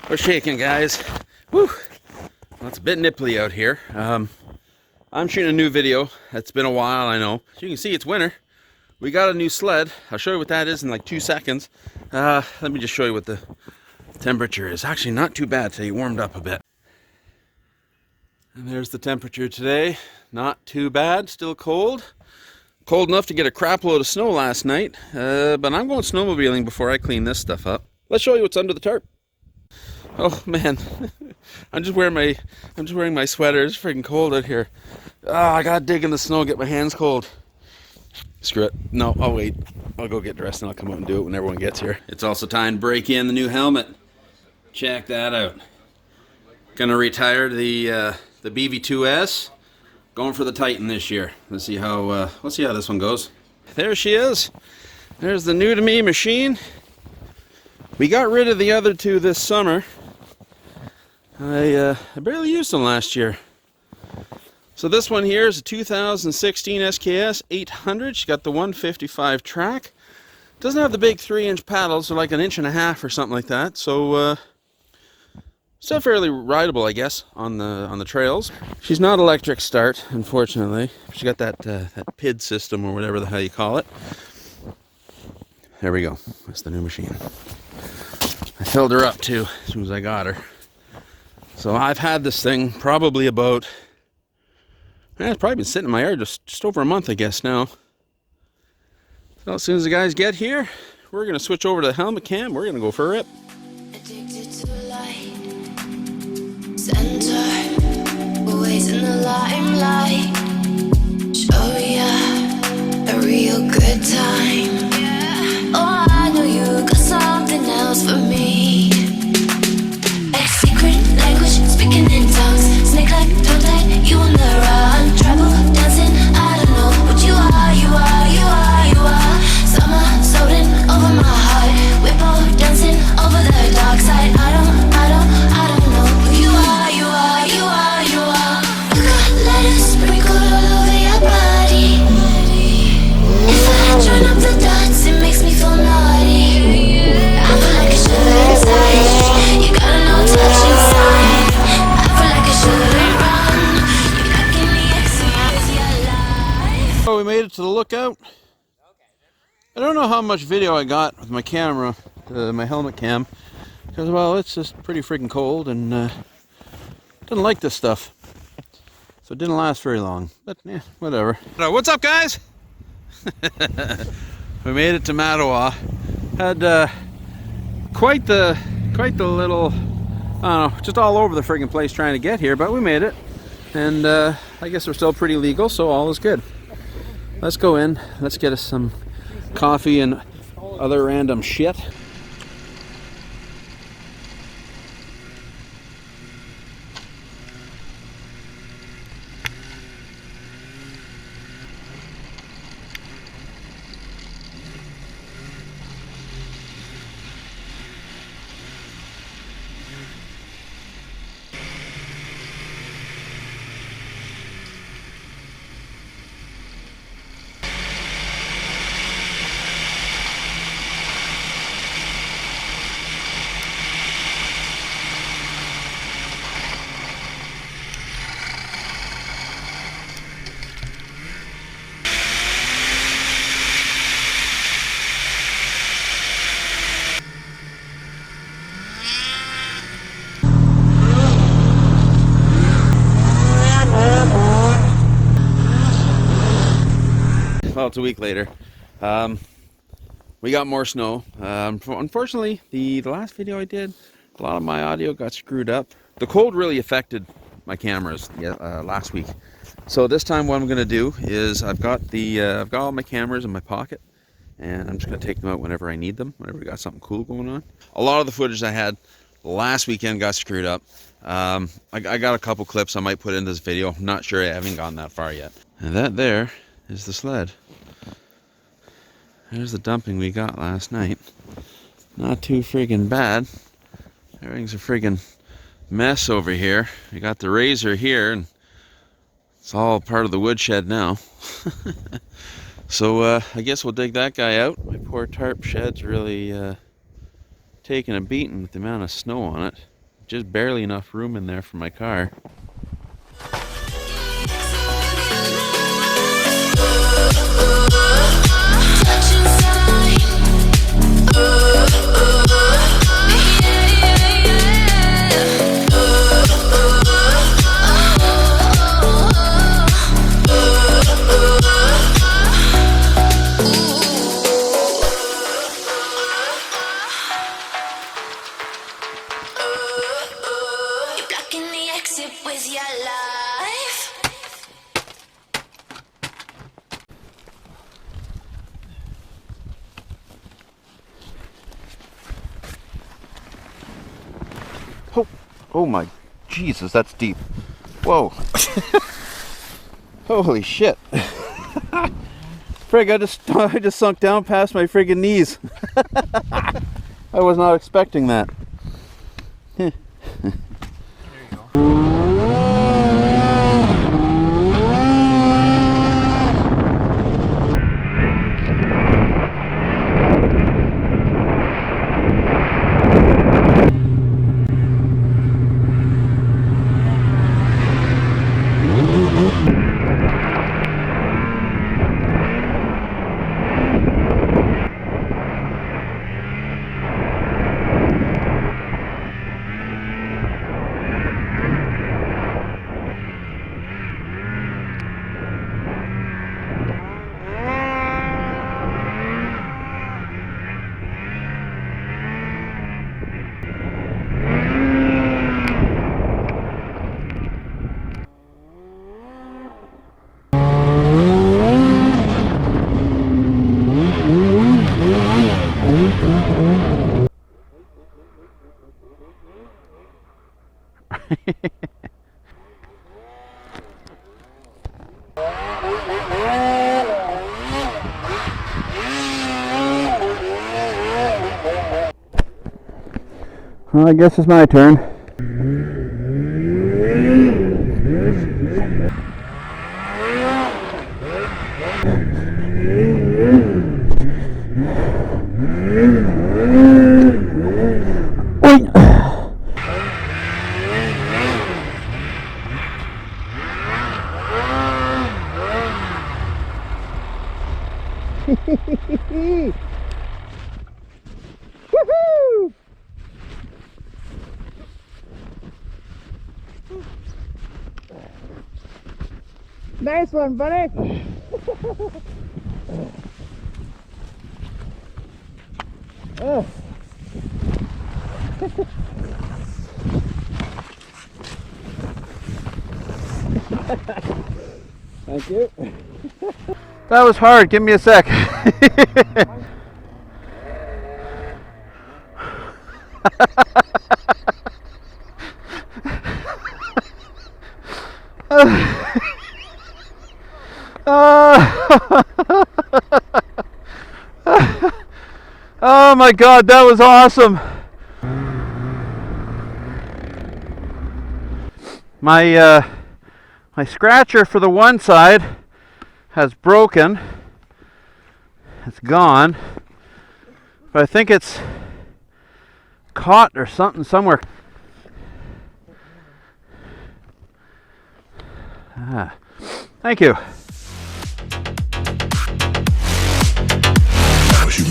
We're shaking, guys. Woo. Well, it's a bit nipply out here. I'm shooting a new video. It's been a while, I know. As you can see, it's winter. We got a new sled. I'll show you what that is in like 2 seconds. Let me just show you what the temperature is. Actually, not too bad today. It warmed up a bit. And there's the temperature today. Not too bad. Still cold. Cold enough to get a crap load of snow last night. But I'm going snowmobiling before I clean this stuff up. Let's show you what's under the tarp. Oh man, I'm just wearing my sweater. It's freaking cold out here. I gotta dig in the snow, get my hands cold. Screw it. No, I'll wait. I'll go get dressed and I'll come out and do it when everyone gets here. It's also time to break in the new helmet. Check that out. Gonna retire the BV2S. Going for the Titan this year. Let's see how this one goes. There she is. There's the new to me machine. We got rid of the other two this summer. I barely used them last year. So this one here is a 2016 SKS 800. She's got the 155 track. Doesn't have the big 3-inch paddles, they're like 1.5 inches or something like that. So still fairly rideable, I guess, on the trails. She's not electric start, unfortunately. She got that PID system or whatever the hell you call it. There we go. That's the new machine. I filled her up too as soon as I got her. So I've had this thing probably about, it's probably been sitting in my yard just over a month, I guess now. So as soon as the guys get here, we're gonna switch over to the helmet cam. We're gonna go for a rip. Addicted to light, center, always in the limelight. Show ya a real good time. Oh, I know you got something else for me. A secret language, speaking in tongues. Snake like, tongue tight, you on the run. Tribal dancing, I don't know what you are, you are, you are, you are. Summer floating over my heart. We're both dancing over the dark side. I don't know who you are, you are, you are, you are. You got letters sprinkled all over your body. If I join up the dots, it makes me feel naughty. I feel like I shouldn't touch. You got no touch inside. I feel like I shouldn't run. You're not giving me experience your life. Oh, we made it to the lookout. I don't know how much video I got with my camera, my helmet cam, because, well, it's just pretty freaking cold and didn't like this stuff. So it didn't last very long, but yeah, whatever. What's up, guys? We made it to Mattawa. Had quite the little, I don't know, just all over the friggin' place trying to get here, but we made it. And I guess we're still pretty legal, so all is good. Let's go in, let's get us some coffee and other random shit. Well, it's a week later. We got more snow. Unfortunately, the last video I did, a lot of my audio got screwed up. The cold really affected my cameras last week. So this time what I'm going to do is I've got all my cameras in my pocket, and I'm just going to take them out whenever I need them, whenever we got something cool going on. A lot of the footage I had last weekend got screwed up. I got a couple clips I might put in this video. I'm not sure, I haven't gotten that far yet. And that there is the sled. There's the dumping we got last night. Not too friggin' bad. Everything's a friggin' mess over here. I got the razor here, and it's all part of the woodshed now. So I guess we'll dig that guy out. My poor tarp shed's really taking a beating with the amount of snow on it. Just barely enough room in there for my car. Oh my Jesus, that's deep. Whoa. Holy shit. Frig, I just sunk down past my friggin' knees. I was not expecting that. There you go. Well, I guess it's my turn. Woohoo! Nice one, buddy. Oh. Thank you. That was hard. Give me a sec. Oh my God, that was awesome. My scratcher for the one side has broken. It's gone. But I think it's caught or something somewhere. Thank you. Now you